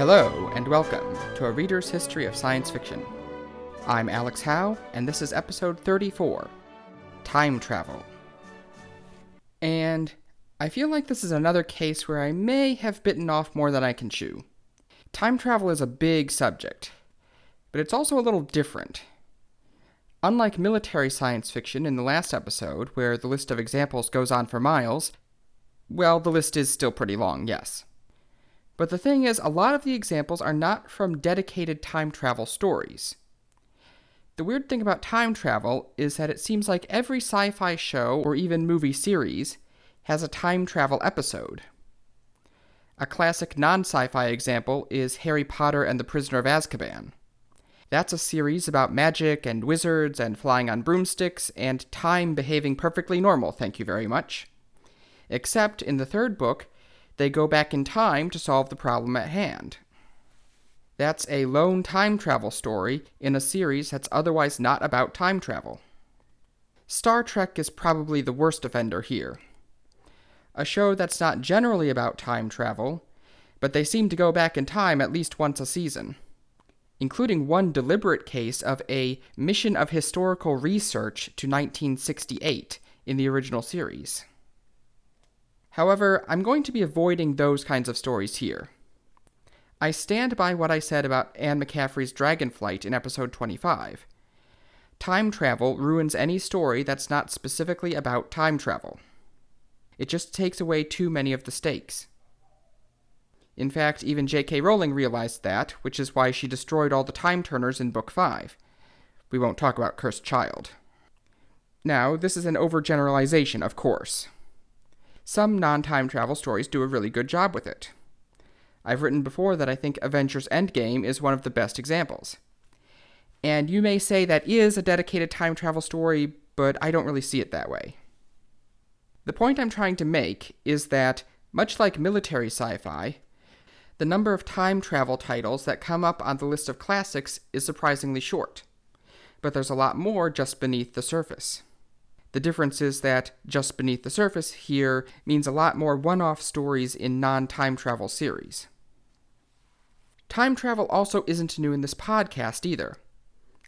Hello, and welcome to A Reader's History of Science Fiction. I'm Alex Howe, and this is episode 34, Time Travel. And I feel like this is another case where I may have bitten off more than I can chew. Time travel is a big subject, but it's also a little different. Unlike military science fiction in the last episode, where the list of examples goes on for miles, well, the list is still pretty long, yes. But the thing is, a lot of the examples are not from dedicated time travel stories. The weird thing about time travel is that it seems like every sci-fi show or even movie series has a time travel episode. A classic non-sci-fi example is Harry Potter and the Prisoner of Azkaban. That's a series about magic and wizards and flying on broomsticks and time behaving perfectly normal, thank you very much. Except in the third book, they go back in time to solve the problem at hand. That's a lone time travel story in a series that's otherwise not about time travel. Star Trek is probably the worst offender here. A show that's not generally about time travel, but they seem to go back in time at least once a season, including one deliberate case of a mission of historical research to 1968 in the original series. However, I'm going to be avoiding those kinds of stories here. I stand by what I said about Anne McCaffrey's Dragonflight in episode 25. Time travel ruins any story that's not specifically about time travel. It just takes away too many of the stakes. In fact, even J.K. Rowling realized that, which is why she destroyed all the time turners in Book 5. We won't talk about Cursed Child. Now, this is an overgeneralization, of course. Some non-time travel stories do a really good job with it. I've written before that I think Avengers Endgame is one of the best examples. And you may say that is a dedicated time travel story, but I don't really see it that way. The point I'm trying to make is that, much like military sci-fi, the number of time travel titles that come up on the list of classics is surprisingly short. But there's a lot more just beneath the surface. The difference is that just beneath the surface here means a lot more one-off stories in non-time travel series. Time travel also isn't new in this podcast either.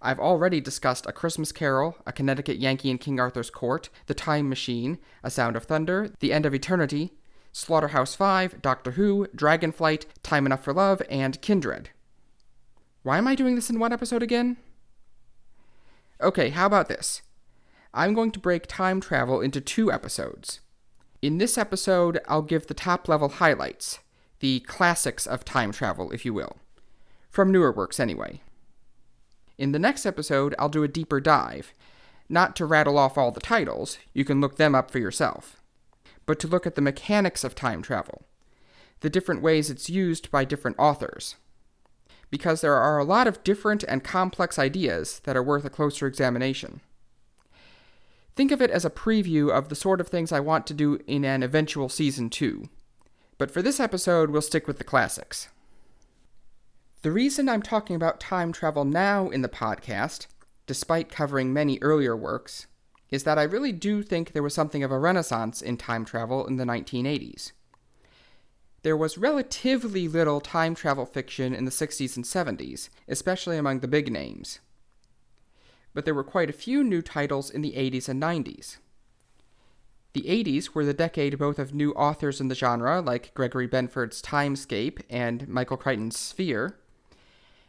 I've already discussed A Christmas Carol, A Connecticut Yankee in King Arthur's Court, The Time Machine, A Sound of Thunder, The End of Eternity, Slaughterhouse-5, Doctor Who, Dragonflight, Time Enough for Love, and Kindred. Why am I doing this in one episode again? Okay, how about this? I'm going to break time travel into 2 episodes. In this episode, I'll give the top-level highlights, the classics of time travel, if you will. From newer works, anyway. In the next episode, I'll do a deeper dive, not to rattle off all the titles, you can look them up for yourself, but to look at the mechanics of time travel, the different ways it's used by different authors. Because there are a lot of different and complex ideas that are worth a closer examination. Think of it as a preview of the sort of things I want to do in an eventual Season 2. But for this episode, we'll stick with the classics. The reason I'm talking about time travel now in the podcast, despite covering many earlier works, is that I really do think there was something of a renaissance in time travel in the 1980s. There was relatively little time travel fiction in the 60s and 70s, especially among the big names. But there were quite a few new titles in the 80s and 90s. The 80s were the decade both of new authors in the genre, like Gregory Benford's Timescape and Michael Crichton's Sphere,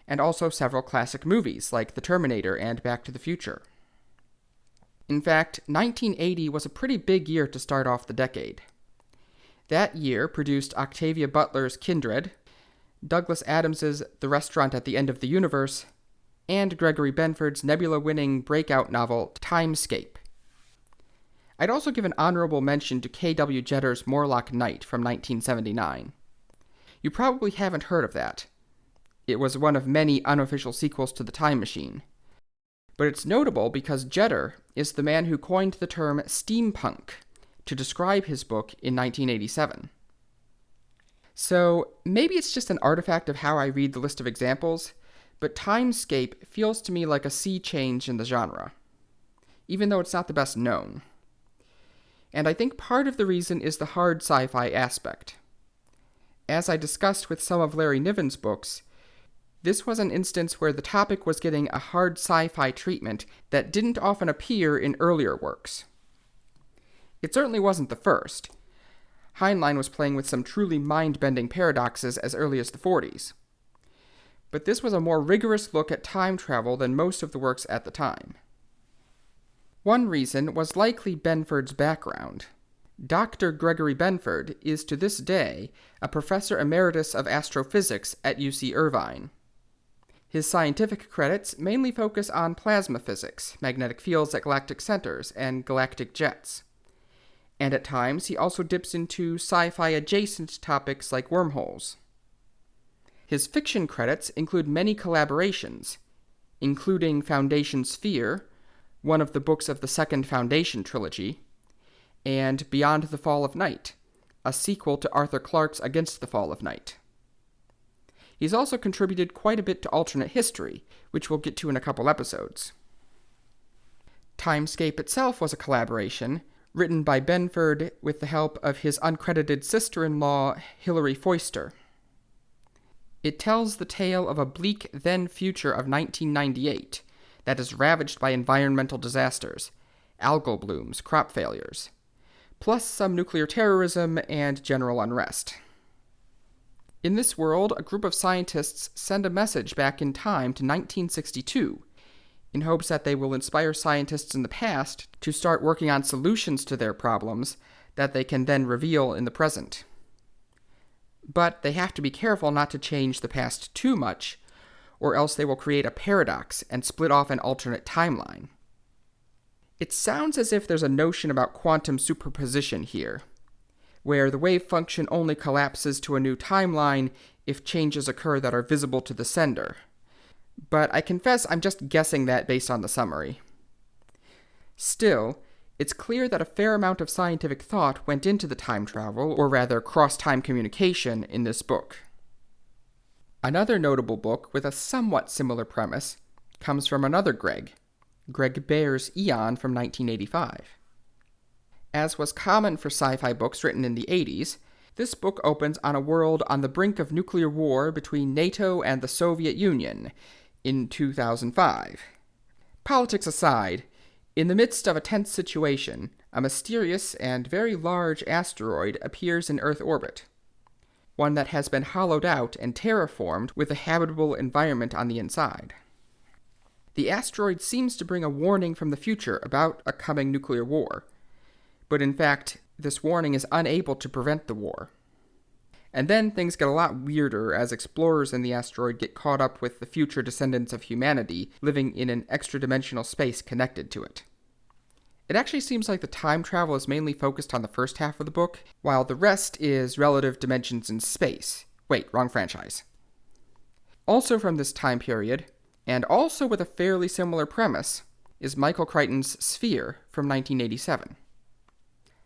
and also several classic movies, like The Terminator and Back to the Future. In fact, 1980 was a pretty big year to start off the decade. That year produced Octavia Butler's Kindred, Douglas Adams's The Restaurant at the End of the Universe, and Gregory Benford's Nebula-winning breakout novel, Timescape. I'd also give an honorable mention to K.W. Jetter's Morlock Knight from 1979. You probably haven't heard of that. It was one of many unofficial sequels to The Time Machine. But it's notable because Jetter is the man who coined the term steampunk to describe his book in 1987. So maybe it's just an artifact of how I read the list of examples, but Timescape feels to me like a sea change in the genre, even though it's not the best known. And I think part of the reason is the hard sci-fi aspect. As I discussed with some of Larry Niven's books, this was an instance where the topic was getting a hard sci-fi treatment that didn't often appear in earlier works. It certainly wasn't the first. Heinlein was playing with some truly mind-bending paradoxes as early as the 40s. But this was a more rigorous look at time travel than most of the works at the time. One reason was likely Benford's background. Dr. Gregory Benford is to this day a professor emeritus of astrophysics at UC Irvine. His scientific credits mainly focus on plasma physics, magnetic fields at galactic centers, and galactic jets. And at times he also dips into sci-fi adjacent topics like wormholes. His fiction credits include many collaborations, including Foundation Sphere, one of the books of the second Foundation trilogy, and Beyond the Fall of Night, a sequel to Arthur Clarke's Against the Fall of Night. He's also contributed quite a bit to alternate history, which we'll get to in a couple episodes. Timescape itself was a collaboration, written by Benford with the help of his uncredited sister-in-law, Hilary Foister. It tells the tale of a bleak then-future of 1998 that is ravaged by environmental disasters, algal blooms, crop failures, plus some nuclear terrorism and general unrest. In this world, a group of scientists send a message back in time to 1962, in hopes that they will inspire scientists in the past to start working on solutions to their problems that they can then reveal in the present. But they have to be careful not to change the past too much, or else they will create a paradox and split off an alternate timeline. It sounds as if there's a notion about quantum superposition here, where the wave function only collapses to a new timeline if changes occur that are visible to the sender. But I confess I'm just guessing that based on the summary. Still, it's clear that a fair amount of scientific thought went into the time travel, or rather cross-time communication, in this book. Another notable book with a somewhat similar premise comes from another Greg Bear's Eon from 1985. As was common for sci-fi books written in the 80s, this book opens on a world on the brink of nuclear war between NATO and the Soviet Union in 2005. Politics aside, in the midst of a tense situation, a mysterious and very large asteroid appears in Earth orbit, one that has been hollowed out and terraformed with a habitable environment on the inside. The asteroid seems to bring a warning from the future about a coming nuclear war, but in fact, this warning is unable to prevent the war. And then things get a lot weirder as explorers in the asteroid get caught up with the future descendants of humanity living in an extra-dimensional space connected to it. It actually seems like the time travel is mainly focused on the first half of the book, while the rest is relative dimensions in space. Wait, wrong franchise. Also from this time period, and also with a fairly similar premise, is Michael Crichton's Sphere from 1987.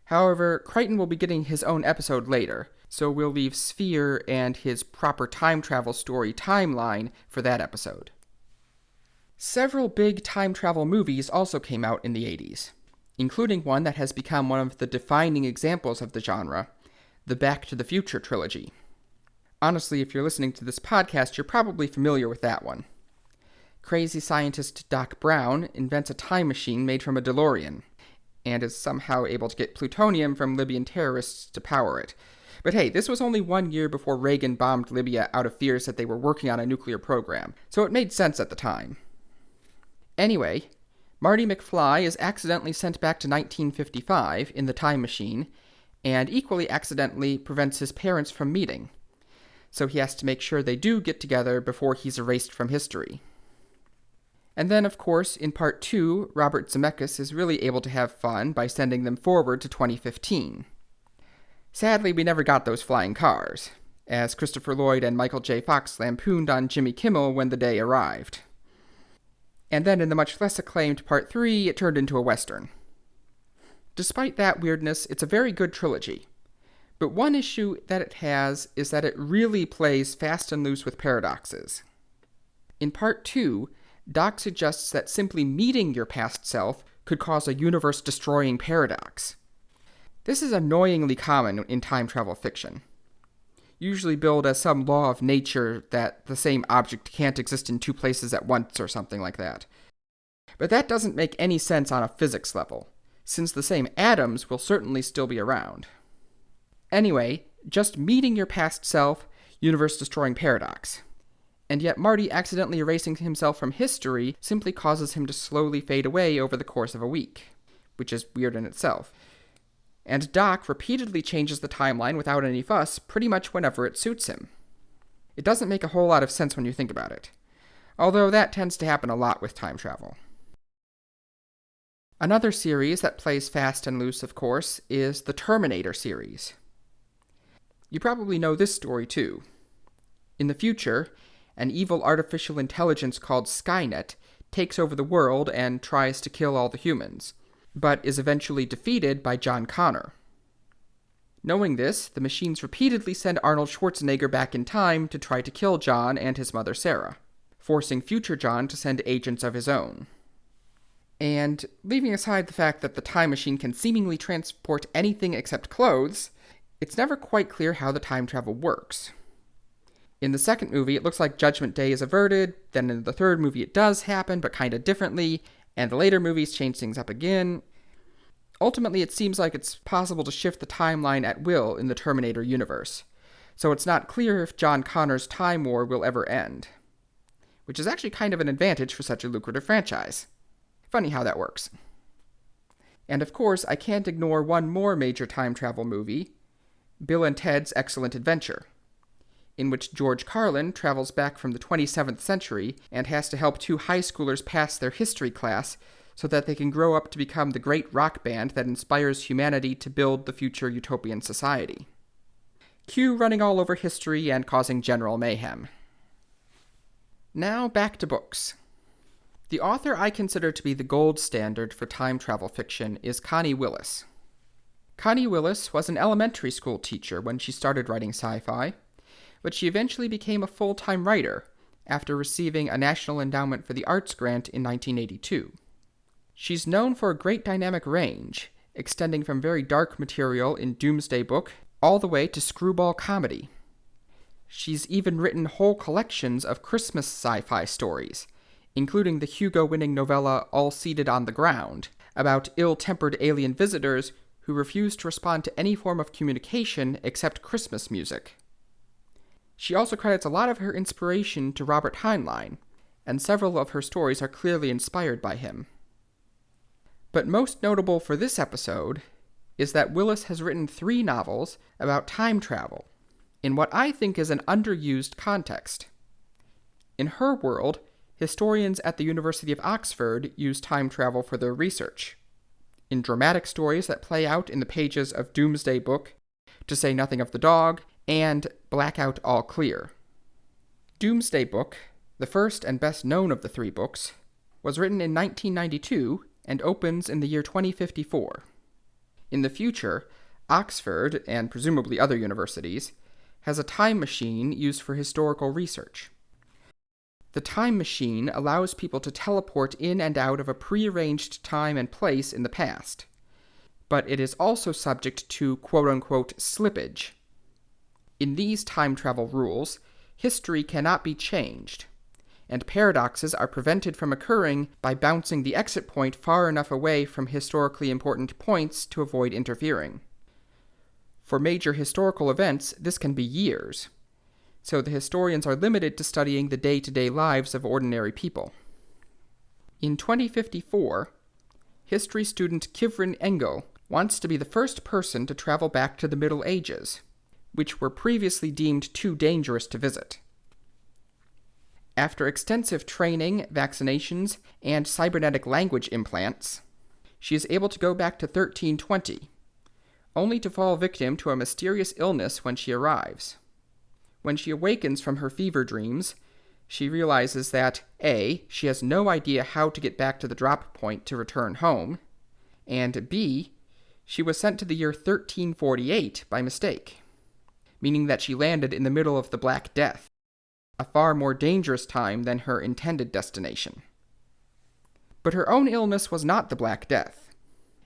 However, Crichton will be getting his own episode later, so we'll leave Sphere and his proper time travel story timeline for that episode. Several big time travel movies also came out in the 80s, including one that has become one of the defining examples of the genre, the Back to the Future trilogy. Honestly, if you're listening to this podcast, you're probably familiar with that one. Crazy scientist Doc Brown invents a time machine made from a DeLorean, and is somehow able to get plutonium from Libyan terrorists to power it. But hey, this was only 1 year before Reagan bombed Libya out of fears that they were working on a nuclear program, so it made sense at the time. Anyway, Marty McFly is accidentally sent back to 1955 in the time machine, and equally accidentally prevents his parents from meeting, so he has to make sure they do get together before he's erased from history. And then, of course, in Part 2, Robert Zemeckis is really able to have fun by sending them forward to 2015. Sadly, we never got those flying cars, as Christopher Lloyd and Michael J. Fox lampooned on Jimmy Kimmel when the day arrived. And then in the much less acclaimed Part 3, it turned into a Western. Despite that weirdness, it's a very good trilogy. But one issue that it has is that it really plays fast and loose with paradoxes. In Part 2, Doc suggests that simply meeting your past self could cause a universe-destroying paradox. This is annoyingly common in time travel fiction. usually billed as some law of nature that the same object can't exist in two places at once or something like that. But that doesn't make any sense on a physics level, since the same atoms will certainly still be around. Anyway, just meeting your past self, universe-destroying paradox. And yet Marty accidentally erasing himself from history simply causes him to slowly fade away over the course of a week, which is weird in itself. And Doc repeatedly changes the timeline without any fuss pretty much whenever it suits him. It doesn't make a whole lot of sense when you think about it, although that tends to happen a lot with time travel. Another series that plays fast and loose, of course, is the Terminator series. You probably know this story too. In the future, an evil artificial intelligence called Skynet takes over the world and tries to kill all the humans, but is eventually defeated by John Connor. Knowing this, the machines repeatedly send Arnold Schwarzenegger back in time to try to kill John and his mother Sarah, forcing future John to send agents of his own. And leaving aside the fact that the time machine can seemingly transport anything except clothes, it's never quite clear how the time travel works. In the second movie, it looks like Judgment Day is averted, then in the third movie it does happen, but kinda differently, and the later movies change things up again. Ultimately, it seems like it's possible to shift the timeline at will in the Terminator universe, so it's not clear if John Connor's time war will ever end. Which is actually kind of an advantage for such a lucrative franchise. Funny how that works. And of course, I can't ignore one more major time travel movie, Bill and Ted's Excellent Adventure, in which George Carlin travels back from the 27th century and has to help two high schoolers pass their history class so that they can grow up to become the great rock band that inspires humanity to build the future utopian society. Cue running all over history and causing general mayhem. Now back to books. The author I consider to be the gold standard for time travel fiction is Connie Willis. Connie Willis was an elementary school teacher when she started writing sci-fi, but she eventually became a full-time writer after receiving a National Endowment for the Arts grant in 1982. She's known for a great dynamic range, extending from very dark material in Doomsday Book all the way to screwball comedy. She's even written whole collections of Christmas sci-fi stories, including the Hugo-winning novella All Seated on the Ground, about ill-tempered alien visitors who refuse to respond to any form of communication except Christmas music. She also credits a lot of her inspiration to Robert Heinlein, and several of her stories are clearly inspired by him. But most notable for this episode is that Willis has written 3 novels about time travel, in what I think is an underused context. In her world, historians at the University of Oxford use time travel for their research, in dramatic stories that play out in the pages of Doomsday Book, to say nothing of The Dog, and Blackout All Clear. Doomsday Book, the first and best known of the 3 books, was written in 1992 and opens in the year 2054. In the future, Oxford, and presumably other universities, has a time machine used for historical research. The time machine allows people to teleport in and out of a prearranged time and place in the past, but it is also subject to quote-unquote slippage. In these time travel rules, history cannot be changed, and paradoxes are prevented from occurring by bouncing the exit point far enough away from historically important points to avoid interfering. For major historical events, this can be years, so the historians are limited to studying the day-to-day lives of ordinary people. In 2054, history student Kivrin Engel wants to be the first person to travel back to the Middle Ages, which were previously deemed too dangerous to visit. After extensive training, vaccinations, and cybernetic language implants, she is able to go back to 1320, only to fall victim to a mysterious illness when she arrives. When she awakens from her fever dreams, she realizes that A, she has no idea how to get back to the drop point to return home, and B, she was sent to the year 1348 by mistake, meaning that she landed in the middle of the Black Death, a far more dangerous time than her intended destination. But her own illness was not the Black Death.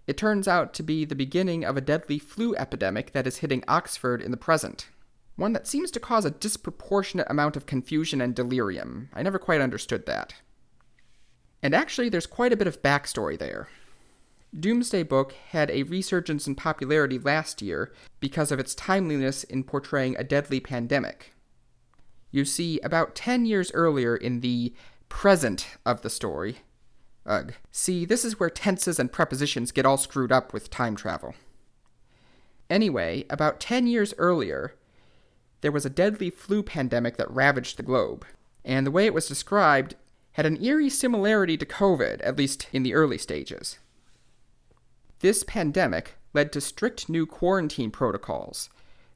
It turns out to be the beginning of a deadly flu epidemic that is hitting Oxford in the present. one that seems to cause a disproportionate amount of confusion and delirium. I never quite understood that. And actually, there's quite a bit of backstory there. Doomsday Book had a resurgence in popularity last year because of its timeliness in portraying a deadly pandemic. You see, about 10 years earlier in the present of the story... See, this is where tenses and prepositions get all screwed up with time travel. Anyway, about 10 years earlier, there was a deadly flu pandemic that ravaged the globe, and the way it was described had an eerie similarity to COVID, at least in the early stages. This pandemic led to strict new quarantine protocols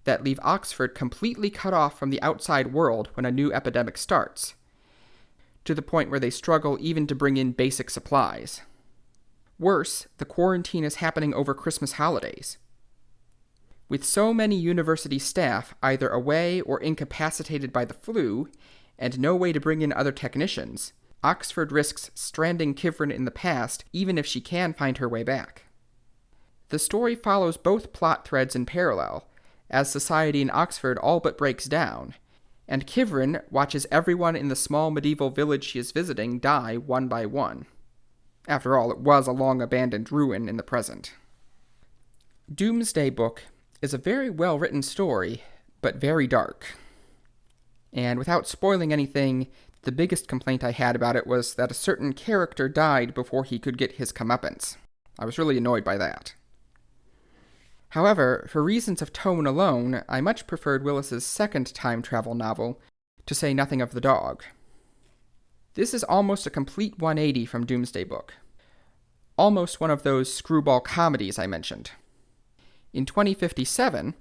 that leave Oxford completely cut off from the outside world when a new epidemic starts, to the point where they struggle even to bring in basic supplies. Worse, the quarantine is happening over Christmas holidays. With so many university staff either away or incapacitated by the flu, and no way to bring in other technicians, Oxford risks stranding Kivrin in the past even if she can find her way back. The story follows both plot threads in parallel, as society in Oxford all but breaks down, and Kivrin watches everyone in the small medieval village she is visiting die one by one. After all, it was a long-abandoned ruin in the present. Doomsday Book is a very well-written story, but very dark. And without spoiling anything, the biggest complaint I had about it was that a certain character died before he could get his comeuppance. I was really annoyed by that. However, for reasons of tone alone, I much preferred Willis's second time travel novel, To Say Nothing of the Dog. This is almost a complete 180 from Doomsday Book. Almost one of those screwball comedies I mentioned. In 2057,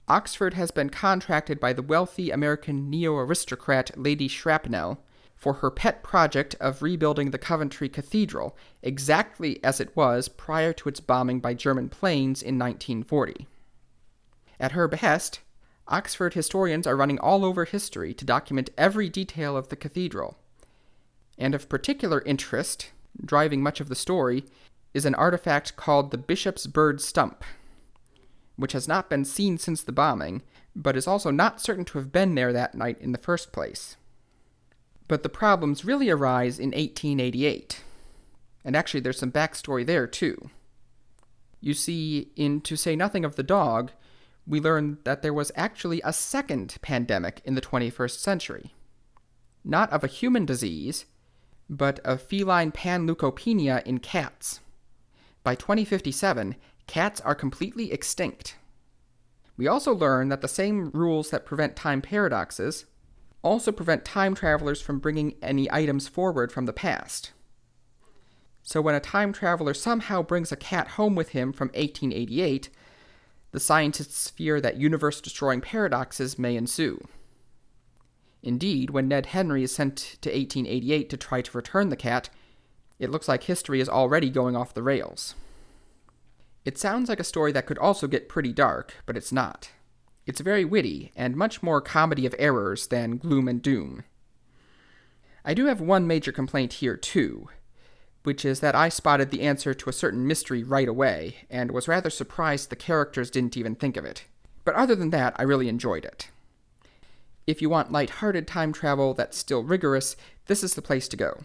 Oxford has been contracted by the wealthy American neo-aristocrat Lady Shrapnel for her pet project of rebuilding the Coventry Cathedral exactly as it was prior to its bombing by German planes in 1940. At her behest, Oxford historians are running all over history to document every detail of the cathedral. And of particular interest, driving much of the story, is an artifact called the Bishop's Bird Stump, which has not been seen since the bombing, but is also not certain to have been there that night in the first place. But the problems really arise in 1888. And actually there's some backstory there too. You see, in To Say Nothing of the Dog, we learn that there was actually a second pandemic in the 21st century. Not of a human disease, but of feline panleukopenia in cats. By 2057, cats are completely extinct. We also learn that the same rules that prevent time paradoxes also prevent time travelers from bringing any items forward from the past. So when a time traveler somehow brings a cat home with him from 1888, the scientists fear that universe-destroying paradoxes may ensue. Indeed, when Ned Henry is sent to 1888 to try to return the cat, it looks like history is already going off the rails. It sounds like a story that could also get pretty dark, but it's not. It's very witty, and much more comedy of errors than gloom and doom. I do have one major complaint here, too, which is that I spotted the answer to a certain mystery right away, and was rather surprised the characters didn't even think of it. But other than that, I really enjoyed it. If you want light-hearted time travel that's still rigorous, this is the place to go.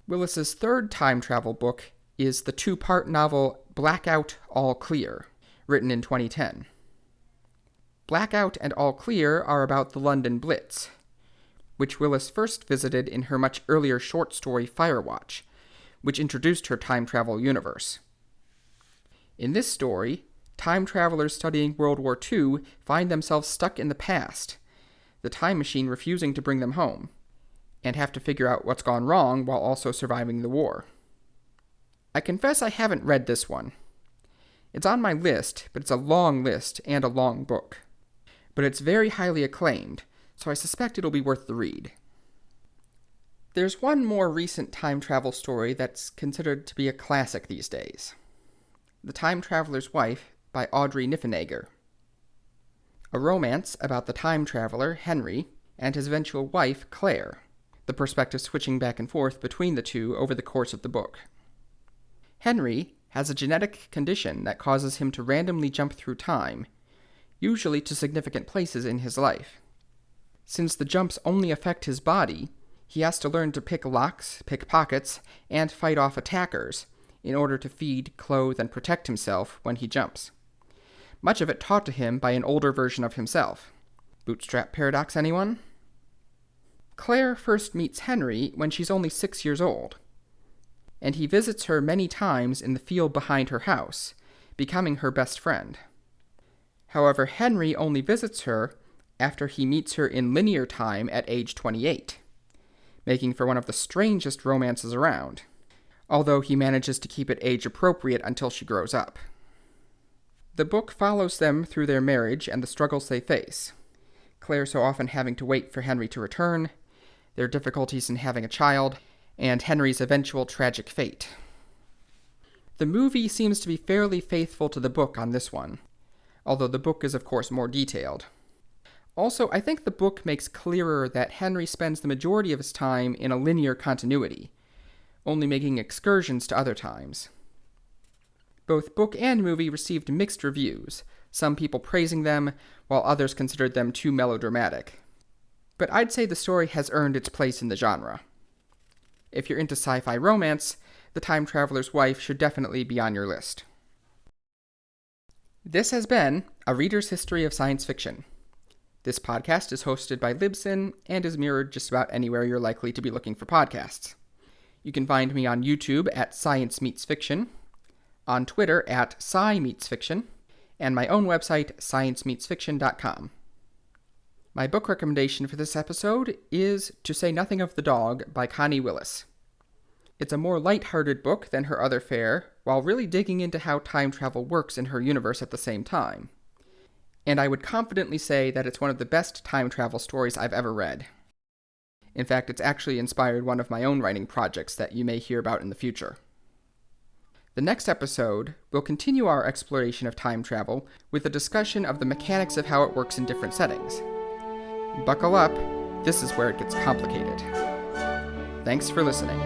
Willis's third time travel book is the two-part novel Blackout, All Clear, written in 2010. Blackout and All Clear are about the London Blitz, which Willis first visited in her much earlier short story Firewatch, which introduced her time travel universe. In this story, time travelers studying World War II find themselves stuck in the past, the time machine refusing to bring them home, and have to figure out what's gone wrong while also surviving the war. I confess I haven't read this one. It's on my list, but it's a long list and a long book. But it's very highly acclaimed, so I suspect it'll be worth the read. There's one more recent time travel story that's considered to be a classic these days. The Time Traveler's Wife by Audrey Niffenegger. A romance about the time traveler, Henry, and his eventual wife, Claire, the perspective switching back and forth between the two over the course of the book. Henry has a genetic condition that causes him to randomly jump through time, usually to significant places in his life. Since the jumps only affect his body, he has to learn to pick locks, pick pockets, and fight off attackers in order to feed, clothe, and protect himself when he jumps. Much of it taught to him by an older version of himself. Bootstrap paradox, anyone? Claire first meets Henry when she's only 6 years old, and he visits her many times in the field behind her house, becoming her best friend. However, Henry only visits her after he meets her in linear time at age 28, making for one of the strangest romances around, although he manages to keep it age-appropriate until she grows up. The book follows them through their marriage and the struggles they face, Claire so often having to wait for Henry to return, their difficulties in having a child, and Henry's eventual tragic fate. The movie seems to be fairly faithful to the book on this one, although the book is of course more detailed. Also, I think the book makes clearer that Henry spends the majority of his time in a linear continuity, only making excursions to other times. Both book and movie received mixed reviews, some people praising them, while others considered them too melodramatic. But I'd say the story has earned its place in the genre. If you're into sci-fi romance, The Time Traveler's Wife should definitely be on your list. This has been A Reader's History of Science Fiction. This podcast is hosted by Libsyn and is mirrored just about anywhere you're likely to be looking for podcasts. You can find me on YouTube at Science Meets Fiction, on Twitter at SciMeetsFiction, and my own website, sciencemeetsfiction.com. My book recommendation for this episode is To Say Nothing of the Dog by Connie Willis. It's a more light-hearted book than her other fare, while really digging into how time travel works in her universe at the same time. And I would confidently say that it's one of the best time travel stories I've ever read. In fact, it's actually inspired one of my own writing projects that you may hear about in the future. The next episode will continue our exploration of time travel with a discussion of the mechanics of how it works in different settings. Buckle up, this is where it gets complicated. Thanks for listening.